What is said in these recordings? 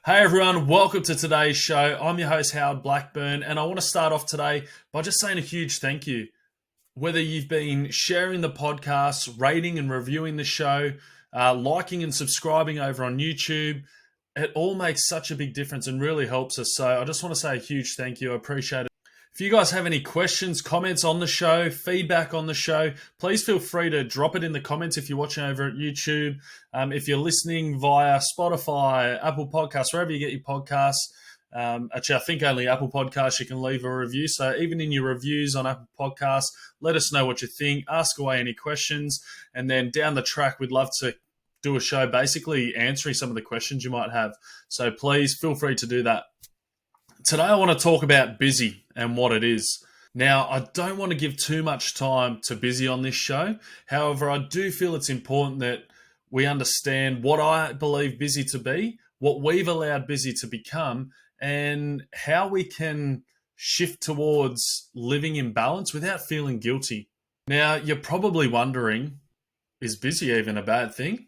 Hey everyone, welcome to today's show. I'm your host, Howard Blackburn, and I want to start off today by just saying a huge thank you. Whether you've been sharing the podcast, rating and reviewing the show, liking and subscribing over on YouTube, it all makes such a big difference and really helps us. So I just want to say a huge thank you. I appreciate it. If you guys have any questions, comments on the show, feedback on the show, please feel free to drop it in the comments if you're watching over at YouTube. If you're listening via Spotify, Apple Podcasts, wherever you get your podcasts, actually, I think only Apple Podcasts you can leave a review. So even in your reviews on Apple Podcasts, let us know what you think. Ask away any questions. And then down the track, we'd love to do a show basically answering some of the questions you might have. So please feel free to do that. Today, I want to talk about busy and what it is. Now, I don't want to give too much time to busy on this show. However, I do feel it's important that we understand what I believe busy to be, what we've allowed busy to become, and how we can shift towards living in balance without feeling guilty. Now, you're probably wondering, is busy even a bad thing?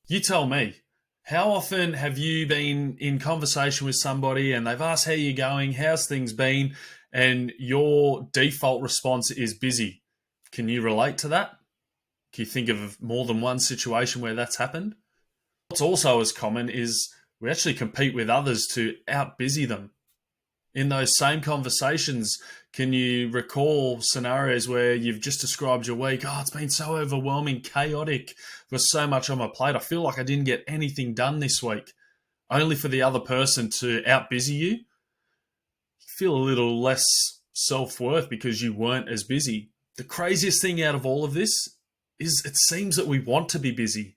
You tell me. How often have you been in conversation with somebody and they've asked how you're going, how's things been, and your default response is busy? Can you relate to that? Can you think of more than one situation where that's happened? What's also as common is we actually compete with others to out-busy them. In those same conversations, can you recall scenarios where you've just described your week? Oh, it's been so overwhelming, chaotic, with so much on my plate. I feel like I didn't get anything done this week. Only for the other person to out-busy you. You feel a little less self-worth because you weren't as busy. The craziest thing out of all of this is it seems that we want to be busy.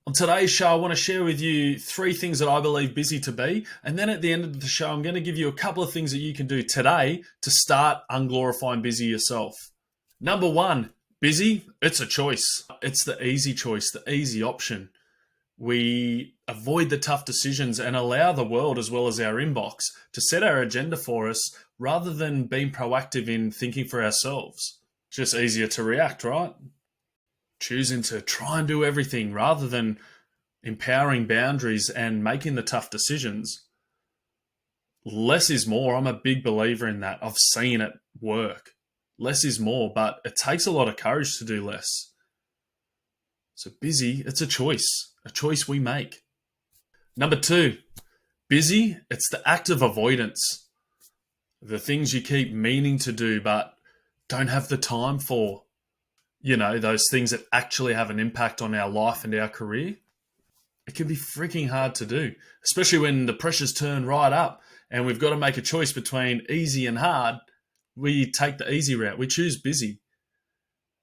On today's show, I want to share with you 3 things that I believe busy to be. And then at the end of the show, I'm going to give you a couple of things that you can do today to start unglorifying busy yourself. Number 1, busy, it's a choice. It's the easy choice, the easy option. We avoid the tough decisions and allow the world as well as our inbox to set our agenda for us rather than being proactive in thinking for ourselves. It's just easier to react, right? Choosing to try and do everything rather than empowering boundaries and making the tough decisions. Less is more. I'm a big believer in that. I've seen it work. Less is more, but it takes a lot of courage to do less. So busy, it's a choice we make. Number 2, busy, it's the act of avoidance. The things you keep meaning to do but don't have the time for. You know, those things that actually have an impact on our life and our career. It can be freaking hard to do, especially when the pressures turn right up and we've got to make a choice between easy and hard. We take the easy route. We choose busy.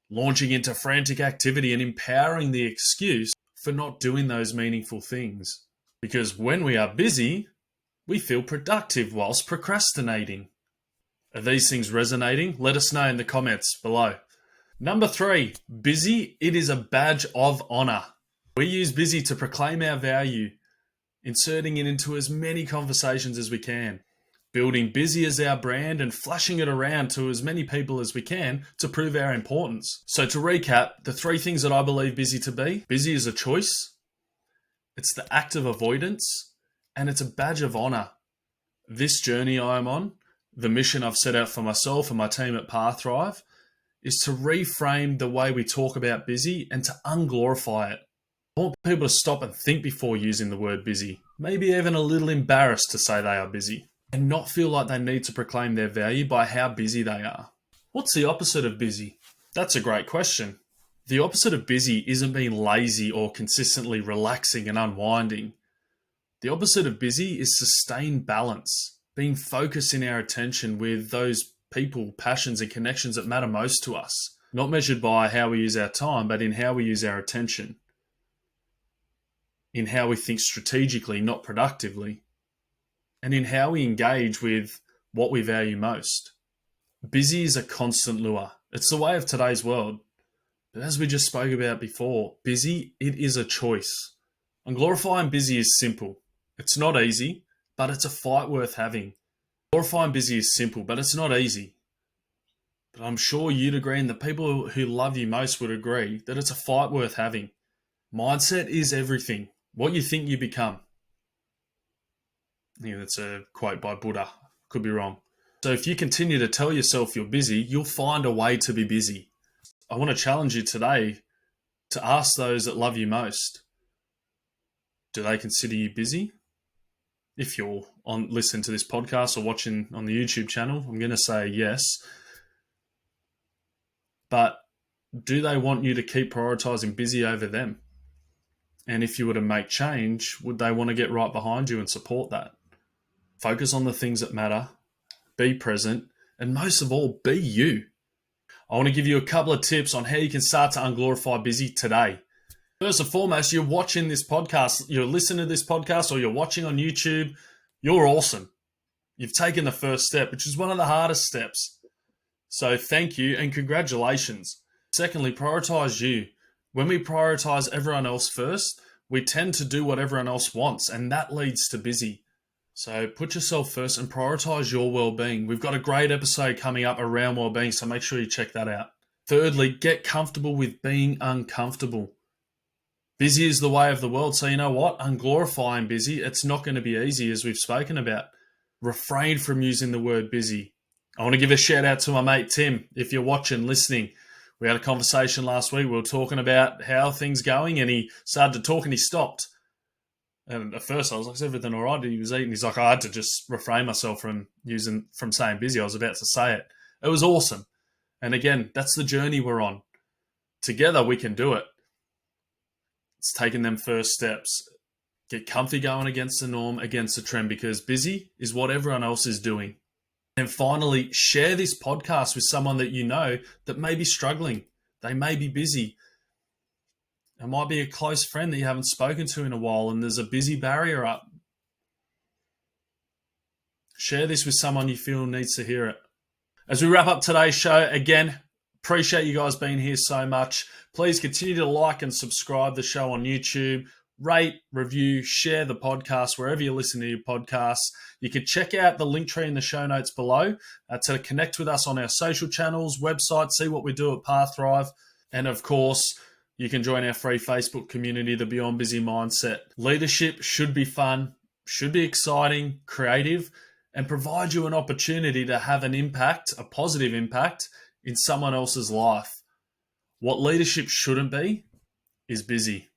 Launching into frantic activity and empowering the excuse for not doing those meaningful things. Because when we are busy, we feel productive whilst procrastinating. Are these things resonating? Let us know in the comments below. Number 3, busy, it is a badge of honor. We use busy to proclaim our value, inserting it into as many conversations as we can, building busy as our brand and flashing it around to as many people as we can to prove our importance. So to recap, the 3 things that I believe busy to be: busy is a choice, it's the act of avoidance, and it's a badge of honor. This journey I am on, the mission I've set out for myself and my team at Pathrive, is to reframe the way we talk about busy and to unglorify it. I want people to stop and think before using the word busy, maybe even a little embarrassed to say they are busy, and not feel like they need to proclaim their value by how busy they are. What's the opposite of busy? That's a great question. The opposite of busy isn't being lazy or consistently relaxing and unwinding. The opposite of busy is sustained balance, being focused in our attention with those people, passions, and connections that matter most to us, not measured by how we use our time, but in how we use our attention, in how we think strategically, not productively, and in how we engage with what we value most. Busy is a constant lure. It's the way of today's world. But as we just spoke about before, busy, it is a choice. Unglorifying busy is simple. It's not easy, but it's a fight worth having. Glorifying busy is simple, but it's not easy. But I'm sure you'd agree, and the people who love you most would agree, that it's a fight worth having. Mindset is everything. What you think, you become. Yeah, that's a quote by Buddha. Could be wrong. So if you continue to tell yourself you're busy, you'll find a way to be busy. I want to challenge you today to ask those that love you most, do they consider you busy? If you're on listening to this podcast or watching on the YouTube channel, I'm going to say yes. But do they want you to keep prioritizing busy over them? And if you were to make change, would they want to get right behind you and support that? Focus on the things that matter, be present, and most of all, be you. I want to give you a couple of tips on how you can start to unglorify busy today. First and foremost, you're watching this podcast, you're listening to this podcast, or you're watching on YouTube, you're awesome. You've taken the first step, which is one of the hardest steps. So thank you and congratulations. Secondly, prioritize you. When we prioritize everyone else first, we tend to do what everyone else wants, and that leads to busy. So put yourself first and prioritize your well-being. We've got a great episode coming up around well-being, so make sure you check that out. Thirdly, get comfortable with being uncomfortable. Busy is the way of the world, so you know what? Unglorifying busy, it's not going to be easy, as we've spoken about. Refrain from using the word busy. I want to give a shout out to my mate Tim. If you're watching, listening, we had a conversation last week. We were talking about how things going, and he started to talk and he stopped. And at first I was like, is everything all right? He was eating. He's like, I had to just refrain myself from saying busy. I was about to say it. It was awesome. And again, that's the journey we're on. Together we can do it. It's taking them first steps. Get comfy going against the norm, against the trend, because busy is what everyone else is doing. And finally, share this podcast with someone that you know that may be struggling. They may be busy. It might be a close friend that you haven't spoken to in a while and there's a busy barrier up. Share this with someone you feel needs to hear it. As we wrap up today's show, again, appreciate you guys being here so much. Please continue to like and subscribe the show on YouTube. Rate, review, share the podcast wherever you listen to your podcasts. You can check out the link tree in the show notes below to connect with us on our social channels, website, see what we do at Pathrive. And of course, you can join our free Facebook community, the Beyond Busy Mindset. Leadership should be fun, should be exciting, creative, and provide you an opportunity to have an impact, a positive impact in someone else's life. What leadership shouldn't be is busy.